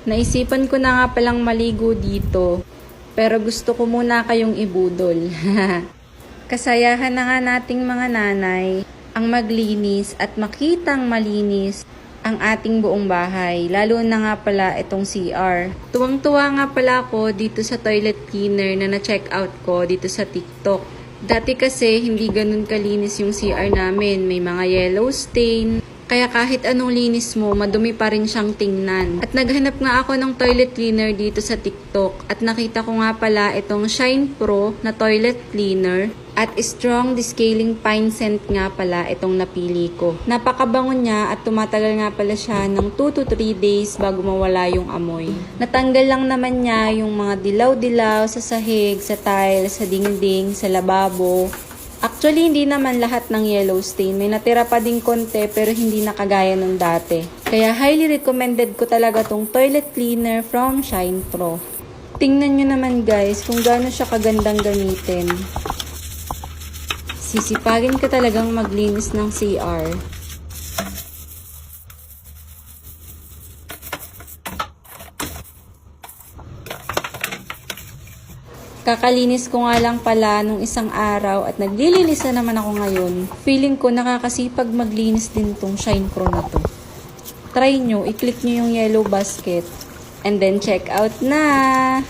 Naisipan ko na nga palang maligo dito, pero gusto ko muna kayong ibudol. Kasayahan na nga nating mga nanay ang maglinis at makitang malinis ang ating buong bahay, lalo na nga pala itong CR. Tuwang-tuwa nga pala ako dito sa toilet cleaner na na-check out ko dito sa TikTok. Dati kasi hindi ganun kalinis yung CR namin, may mga yellow stain. Kaya kahit anong linis mo, madumi pa rin siyang tingnan. At naghanap nga ako ng toilet cleaner dito sa TikTok. At nakita ko nga pala itong Shine Pro na toilet cleaner. At strong descaling pine scent nga pala itong napili ko. Napakabango niya at tumatagal nga pala siya ng 2 to 3 days bago mawala yung amoy. Natanggal lang naman niya yung mga dilaw-dilaw sa sahig, sa tile, sa dingding, sa lababo. Actually, hindi naman lahat ng yellow stain. May natira pa ding konti pero hindi na kagaya nung dati. Kaya highly recommended ko talaga tong toilet cleaner from Shine Pro. Tingnan nyo naman guys kung gaano siya kagandang gamitin. Sisipagin ka talagang maglinis ng CR. Kakalinis ko nga lang pala nung isang araw at naglilinis na naman ako ngayon. Feeling ko nakakasipag maglinis din tong Shine Pro na to. Try nyo, i-click nyo yung yellow basket and then check out na!